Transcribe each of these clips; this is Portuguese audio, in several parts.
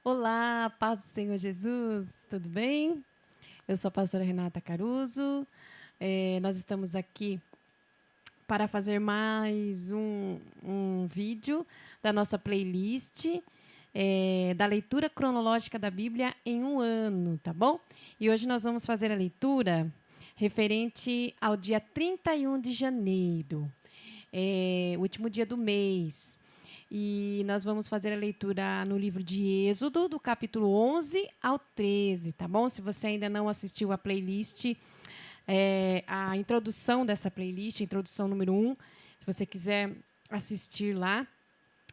Olá, paz do Senhor Jesus, tudo bem? Eu sou a pastora Renata Caruso. Nós estamos aqui para fazer mais um vídeo da nossa playlist da leitura cronológica da Bíblia em um ano, tá bom? E hoje nós vamos fazer a leitura referente ao dia 31 de janeiro, último dia do mês. E nós vamos fazer a leitura no livro de Êxodo, do capítulo 11 ao 13, tá bom? Se você ainda não assistiu a playlist, a introdução dessa playlist, a introdução número 1, se você quiser assistir lá,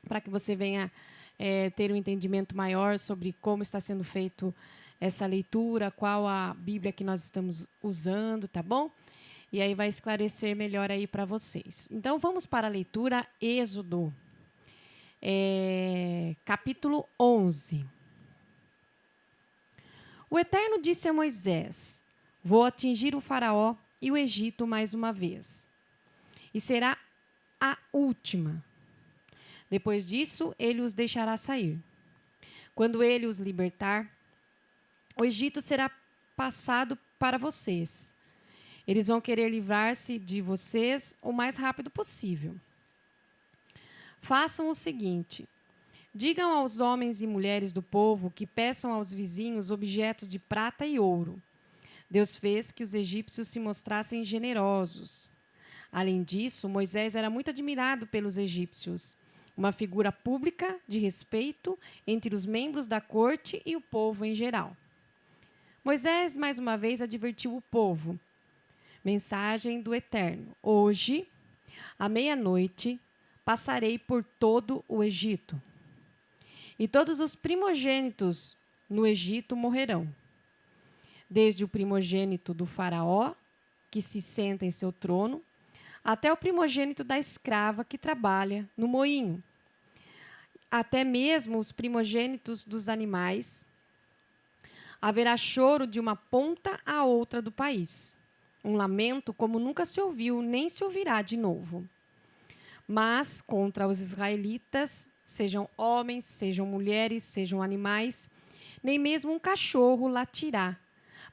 para que você venha ter um entendimento maior sobre como está sendo feito essa leitura, qual a Bíblia que nós estamos usando, tá bom? E aí vai esclarecer melhor aí para vocês. Então, vamos para a leitura Êxodo. Capítulo 11. O Eterno disse a Moisés: Vou atingir o Faraó e o Egito mais uma vez, e será a última. Depois disso, ele os deixará sair. Quando ele os libertar, o Egito será passado para vocês. Eles vão querer livrar-se de vocês o mais rápido possível. Façam o seguinte: digam aos homens e mulheres do povo que peçam aos vizinhos objetos de prata e ouro. Deus fez que os egípcios se mostrassem generosos. Além disso, Moisés era muito admirado pelos egípcios, uma figura pública de respeito entre os membros da corte e o povo em geral. Moisés, mais uma vez, advertiu o povo. Mensagem do Eterno: Hoje, à meia-noite, passarei por todo o Egito. E todos os primogênitos no Egito morrerão. Desde o primogênito do faraó, que se senta em seu trono, até o primogênito da escrava que trabalha no moinho. Até mesmo os primogênitos dos animais. Haverá choro de uma ponta à outra do país. Um lamento como nunca se ouviu, nem se ouvirá de novo. Mas contra os israelitas, sejam homens, sejam mulheres, sejam animais, nem mesmo um cachorro latirá,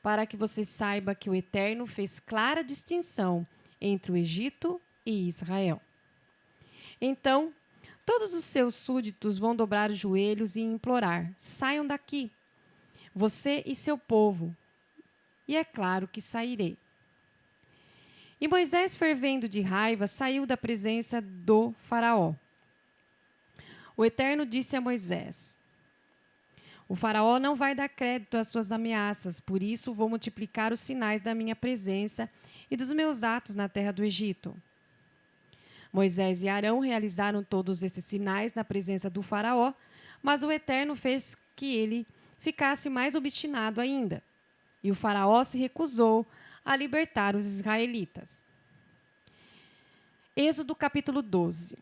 para que você saiba que o Eterno fez clara distinção entre o Egito e Israel. Então, todos os seus súditos vão dobrar os joelhos e implorar: saiam daqui, você e seu povo. E é claro que sairei. E Moisés, fervendo de raiva, saiu da presença do faraó. O Eterno disse a Moisés: O faraó não vai dar crédito às suas ameaças, por isso vou multiplicar os sinais da minha presença e dos meus atos na terra do Egito. Moisés e Arão realizaram todos esses sinais na presença do faraó, mas o Eterno fez que ele ficasse mais obstinado ainda. E o faraó se recusou a libertar os israelitas. Êxodo capítulo 12.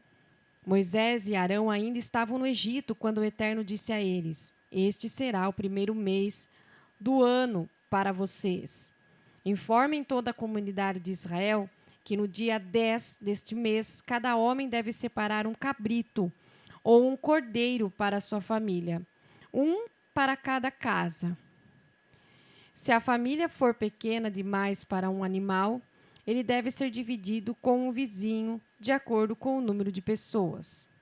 Moisés e Arão ainda estavam no Egito quando o Eterno disse a eles: Este será o primeiro mês do ano para vocês. Informem toda a comunidade de Israel que no dia 10 deste mês, cada homem deve separar um cabrito ou um cordeiro para a sua família, um para cada casa. Se a família for pequena demais para um animal, ele deve ser dividido com um vizinho de acordo com o número de pessoas.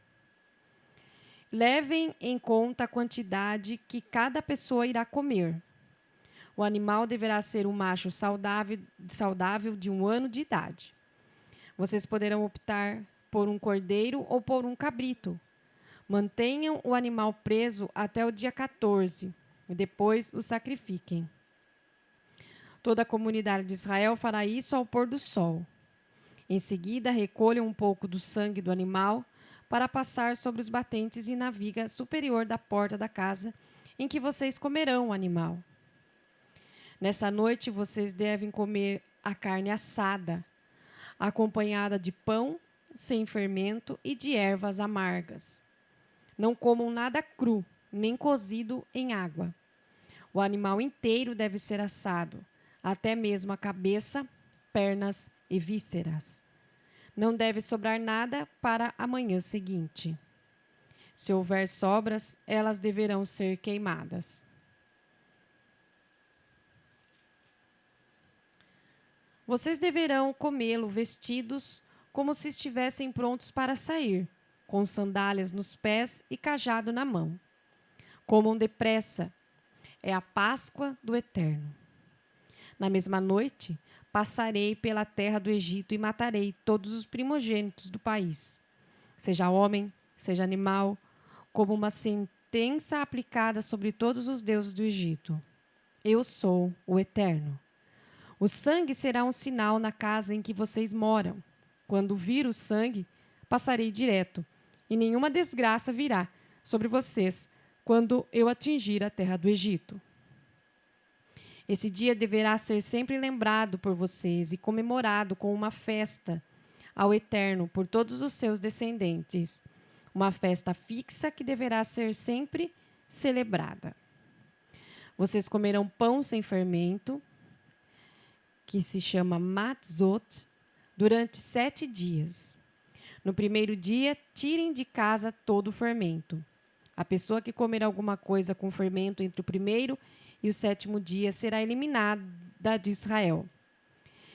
Levem em conta a quantidade que cada pessoa irá comer. O animal deverá ser um macho saudável de 1 ano de idade. Vocês poderão optar por um cordeiro ou por um cabrito. Mantenham o animal preso até o dia 14 e depois o sacrifiquem. Toda a comunidade de Israel fará isso ao pôr do sol. Em seguida, recolham um pouco do sangue do animal para passar sobre os batentes e na viga superior da porta da casa em que vocês comerão o animal. Nessa noite, vocês devem comer a carne assada, acompanhada de pão sem fermento e de ervas amargas. Não comam nada cru, nem cozido em água. O animal inteiro deve ser assado, até mesmo a cabeça, pernas e vísceras. Não deve sobrar nada para a manhã seguinte. Se houver sobras, elas deverão ser queimadas. Vocês deverão comê-lo vestidos como se estivessem prontos para sair, com sandálias nos pés e cajado na mão. Comam depressa, é a Páscoa do Eterno. Na mesma noite, passarei pela terra do Egito e matarei todos os primogênitos do país, seja homem, seja animal, como uma sentença aplicada sobre todos os deuses do Egito. Eu sou o Eterno. O sangue será um sinal na casa em que vocês moram. Quando vir o sangue, passarei direto, e nenhuma desgraça virá sobre vocês quando eu atingir a terra do Egito. Esse dia deverá ser sempre lembrado por vocês e comemorado com uma festa ao Eterno por todos os seus descendentes. Uma festa fixa que deverá ser sempre celebrada. Vocês comerão pão sem fermento, que se chama matzot, durante 7 dias. No primeiro dia, tirem de casa todo o fermento. A pessoa que comer alguma coisa com fermento entre o primeiro e o 7º dia será eliminada de Israel.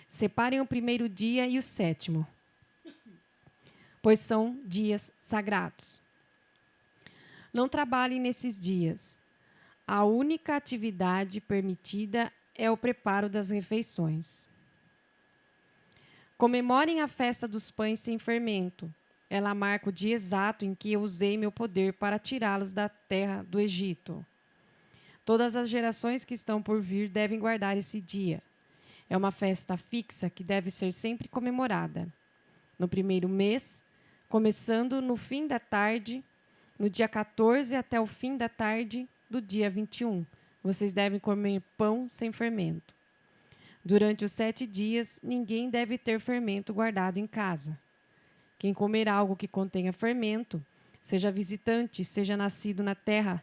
Separem o primeiro dia e o 7º, pois são dias sagrados. Não trabalhem nesses dias. A única atividade permitida é o preparo das refeições. Comemorem a festa dos pães sem fermento. Ela marca o dia exato em que eu usei meu poder para tirá-los da terra do Egito. Todas as gerações que estão por vir devem guardar esse dia. É uma festa fixa que deve ser sempre comemorada. No primeiro mês, começando no fim da tarde, no dia 14 até o fim da tarde do dia 21, vocês devem comer pão sem fermento. Durante os 7 dias, ninguém deve ter fermento guardado em casa. Quem comer algo que contenha fermento, seja visitante, seja nascido na terra,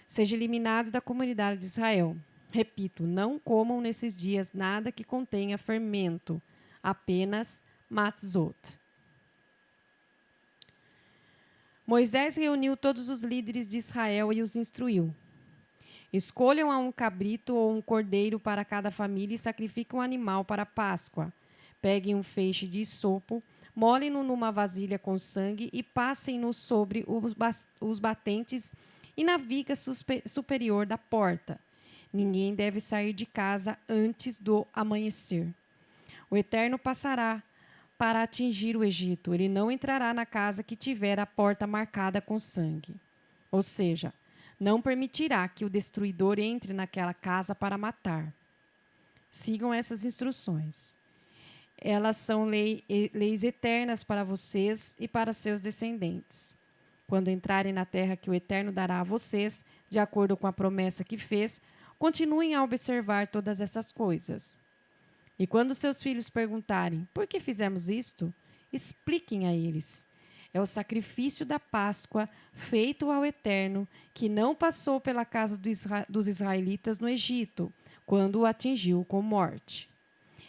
seja eliminado da comunidade de Israel. Repito, não comam nesses dias nada que contenha fermento, apenas matzot. Moisés reuniu todos os líderes de Israel e os instruiu. Escolham um cabrito ou um cordeiro para cada família e sacrifiquem um animal para a Páscoa. Peguem um feixe de isopo, molem-no numa vasilha com sangue e passem-no sobre os batentes e na viga superior da porta. Ninguém deve sair de casa antes do amanhecer. O Eterno passará para atingir o Egito. Ele não entrará na casa que tiver a porta marcada com sangue. Ou seja, não permitirá que o destruidor entre naquela casa para matar. Sigam essas instruções. Elas são leis eternas para vocês e para seus descendentes. Quando entrarem na terra que o Eterno dará a vocês, de acordo com a promessa que fez, continuem a observar todas essas coisas. E quando seus filhos perguntarem, por que fizemos isto? Expliquem a eles. É o sacrifício da Páscoa feito ao Eterno, que não passou pela casa dos israelitas no Egito, quando o atingiu com morte.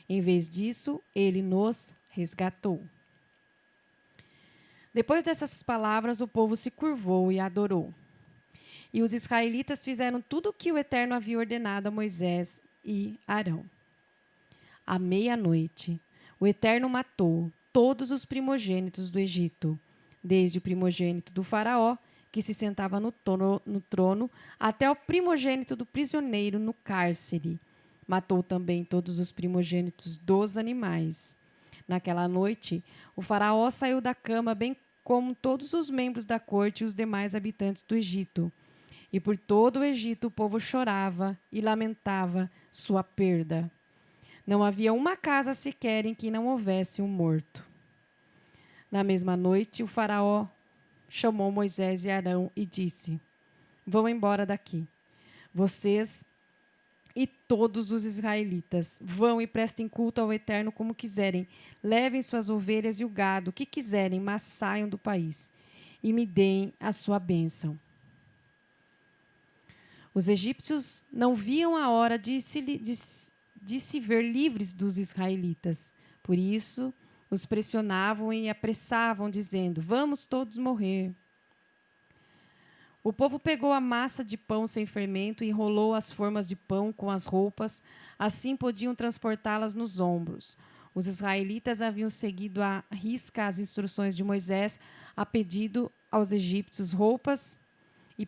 Em vez disso, ele nos resgatou. Depois dessas palavras, o povo se curvou e adorou. E os israelitas fizeram tudo o que o Eterno havia ordenado a Moisés e Arão. À meia-noite, o Eterno matou todos os primogênitos do Egito, desde o primogênito do faraó, que se sentava no trono, até o primogênito do prisioneiro no cárcere. Matou também todos os primogênitos dos animais. Naquela noite, o faraó saiu da cama, bem como todos os membros da corte e os demais habitantes do Egito. E por todo o Egito o povo chorava e lamentava sua perda. Não havia uma casa sequer em que não houvesse um morto. Na mesma noite, o faraó chamou Moisés e Arão e disse: vão embora daqui. Vocês e todos os israelitas vão e prestem culto ao Eterno como quiserem. Levem suas ovelhas e o gado, o que quiserem, mas saiam do país e me deem a sua bênção. Os egípcios não viam a hora de se ver livres dos israelitas. Por isso, os pressionavam e apressavam, dizendo: vamos todos morrer. O povo pegou a massa de pão sem fermento e enrolou as formas de pão com as roupas, assim podiam transportá-las nos ombros. Os israelitas haviam seguido à risca as instruções de Moisés, pedido aos egípcios roupas e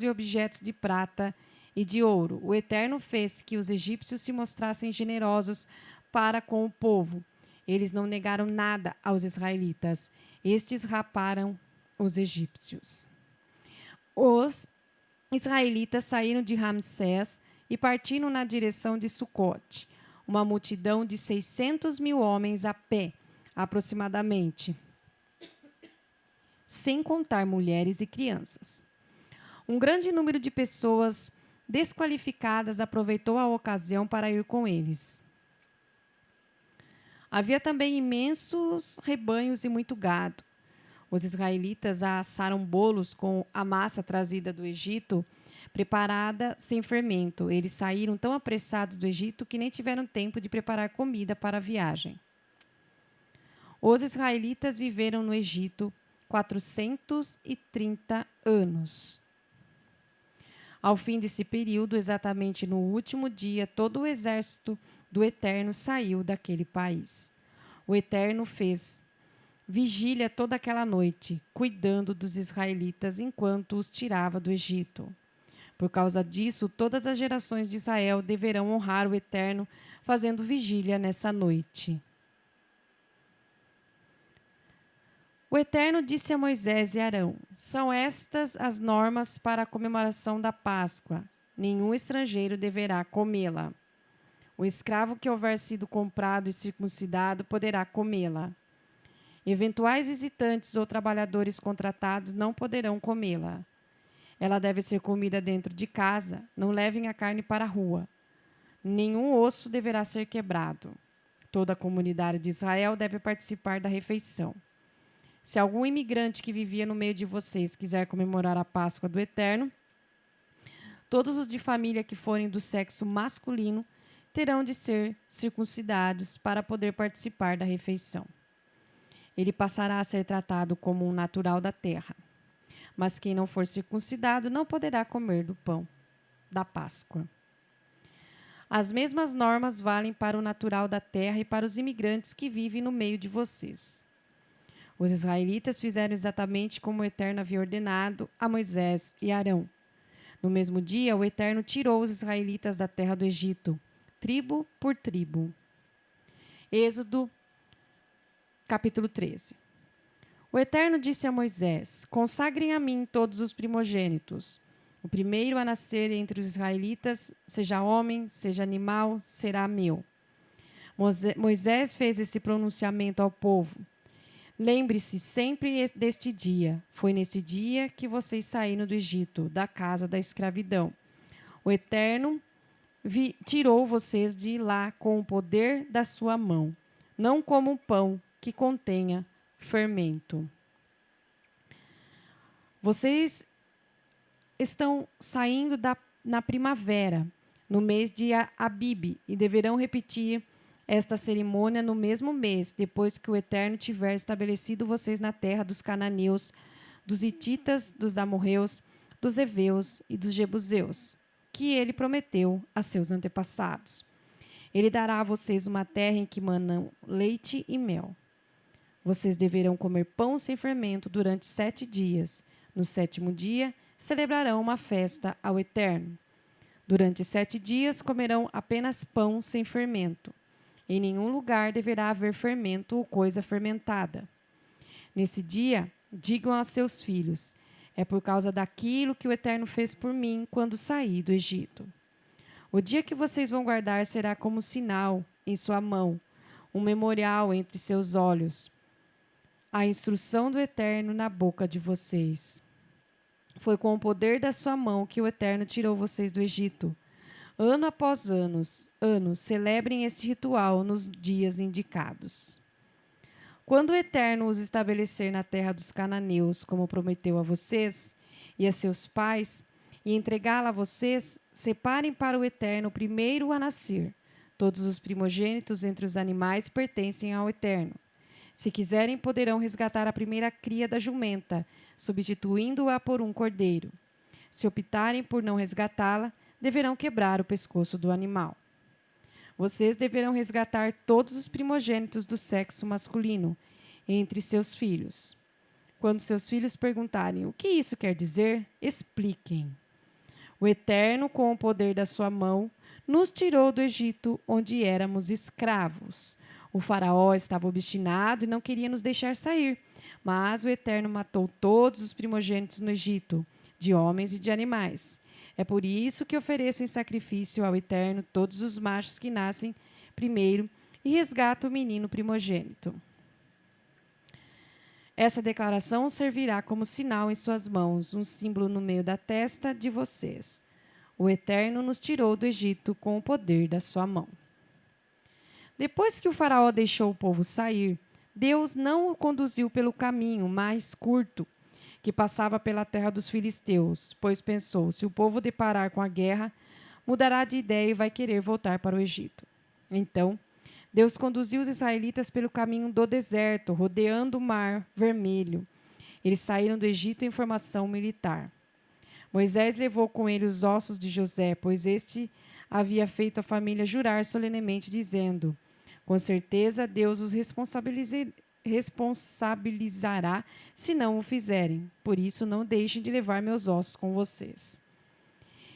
objetos de prata e de ouro. O Eterno fez que os egípcios se mostrassem generosos para com o povo. Eles não negaram nada aos israelitas. Estes raparam os egípcios. Os israelitas saíram de Ramsés e partiram na direção de Sucote. Uma multidão de 600.000 homens a pé, aproximadamente, sem contar mulheres e crianças. Um grande número de pessoas desqualificadas aproveitou a ocasião para ir com eles. Havia também imensos rebanhos e muito gado. Os israelitas assaram bolos com a massa trazida do Egito, preparada sem fermento. Eles saíram tão apressados do Egito que nem tiveram tempo de preparar comida para a viagem. Os israelitas viveram no Egito 430 anos. Ao fim desse período, exatamente no último dia, todo o exército do Eterno saiu daquele país. O Eterno fez vigília toda aquela noite, cuidando dos israelitas enquanto os tirava do Egito. Por causa disso, todas as gerações de Israel deverão honrar o Eterno, fazendo vigília nessa noite. O Eterno disse a Moisés e Arão: são estas as normas para a comemoração da Páscoa. Nenhum estrangeiro deverá comê-la. O escravo que houver sido comprado e circuncidado poderá comê-la. Eventuais visitantes ou trabalhadores contratados não poderão comê-la. Ela deve ser comida dentro de casa. Não levem a carne para a rua. Nenhum osso deverá ser quebrado. Toda a comunidade de Israel deve participar da refeição. Se algum imigrante que vivia no meio de vocês quiser comemorar a Páscoa do Eterno, todos os de família que forem do sexo masculino terão de ser circuncidados para poder participar da refeição. Ele passará a ser tratado como um natural da terra. Mas quem não for circuncidado não poderá comer do pão da Páscoa. As mesmas normas valem para o natural da terra e para os imigrantes que vivem no meio de vocês. Os israelitas fizeram exatamente como o Eterno havia ordenado a Moisés e Arão. No mesmo dia, o Eterno tirou os israelitas da terra do Egito, tribo por tribo. Êxodo, capítulo 13. O Eterno disse a Moisés: consagrem a mim todos os primogênitos. O primeiro a nascer entre os israelitas, seja homem, seja animal, será meu. Moisés fez esse pronunciamento ao povo. Lembre-se sempre deste dia. Foi neste dia que vocês saíram do Egito, da casa da escravidão. O Eterno tirou vocês de lá com o poder da sua mão, não como um pão que contenha fermento. Vocês estão saindo na primavera, no mês de Abibe, e deverão repetir esta cerimônia no mesmo mês, depois que o Eterno tiver estabelecido vocês na terra dos cananeus, dos hititas, dos amorreus, dos heveus e dos jebuseus, que ele prometeu a seus antepassados. Ele dará a vocês uma terra em que manam leite e mel. Vocês deverão comer pão sem fermento durante 7 dias. No 7º dia, celebrarão uma festa ao Eterno. Durante 7 dias, comerão apenas pão sem fermento. Em nenhum lugar deverá haver fermento ou coisa fermentada. Nesse dia, digam a seus filhos: é por causa daquilo que o Eterno fez por mim quando saí do Egito. O dia que vocês vão guardar será como sinal em sua mão, um memorial entre seus olhos. A instrução do Eterno na boca de vocês. Foi com o poder da sua mão que o Eterno tirou vocês do Egito. Ano após ano, celebrem esse ritual nos dias indicados. Quando o Eterno os estabelecer na terra dos cananeus, como prometeu a vocês e a seus pais, e entregá-la a vocês, separem para o Eterno o primeiro a nascer. Todos os primogênitos entre os animais pertencem ao Eterno. Se quiserem, poderão resgatar a primeira cria da jumenta, substituindo-a por um cordeiro. Se optarem por não resgatá-la, deverão quebrar o pescoço do animal. Vocês deverão resgatar todos os primogênitos do sexo masculino entre seus filhos. Quando seus filhos perguntarem o que isso quer dizer, expliquem. O Eterno, com o poder da sua mão, nos tirou do Egito, onde éramos escravos. O faraó estava obstinado e não queria nos deixar sair, mas o Eterno matou todos os primogênitos no Egito, de homens e de animais. É por isso que ofereço em sacrifício ao Eterno todos os machos que nascem primeiro e resgato o menino primogênito. Essa declaração servirá como sinal em suas mãos, um símbolo no meio da testa de vocês. O Eterno nos tirou do Egito com o poder da sua mão. Depois que o faraó deixou o povo sair, Deus não o conduziu pelo caminho mais curto, que passava pela terra dos filisteus, pois pensou, se o povo deparar com a guerra, mudará de ideia e vai querer voltar para o Egito. Então, Deus conduziu os israelitas pelo caminho do deserto, rodeando o Mar Vermelho. Eles saíram do Egito em formação militar. Moisés levou com ele os ossos de José, pois este havia feito a família jurar solenemente, dizendo: com certeza Deus os responsabilizará se não o fizerem. Por isso, não deixem de levar meus ossos com vocês.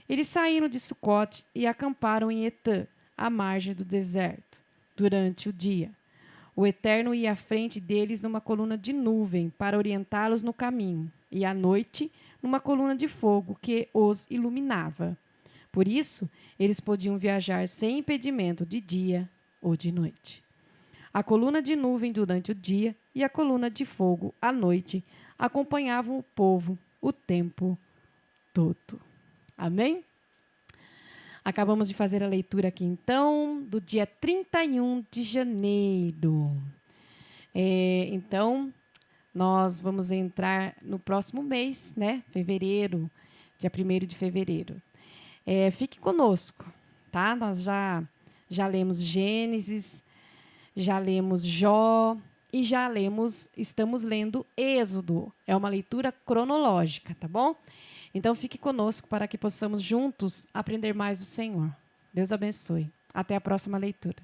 Eles saíram de Sucote e acamparam em Etã, à margem do deserto, durante o dia. O Eterno ia à frente deles numa coluna de nuvem para orientá-los no caminho, e à noite numa coluna de fogo que os iluminava. Por isso, eles podiam viajar sem impedimento de dia ou de noite. A coluna de nuvem durante o dia e a coluna de fogo à noite acompanhavam o povo o tempo todo. Amém? Acabamos de fazer a leitura aqui, então, do dia 31 de janeiro. Então, nós vamos entrar no próximo mês, né? Fevereiro, dia 1º de fevereiro. Fique conosco, tá? Nós já lemos Gênesis, já lemos Jó e estamos lendo Êxodo. É uma leitura cronológica, tá bom? Então, fique conosco para que possamos juntos aprender mais do Senhor. Deus abençoe. Até a próxima leitura.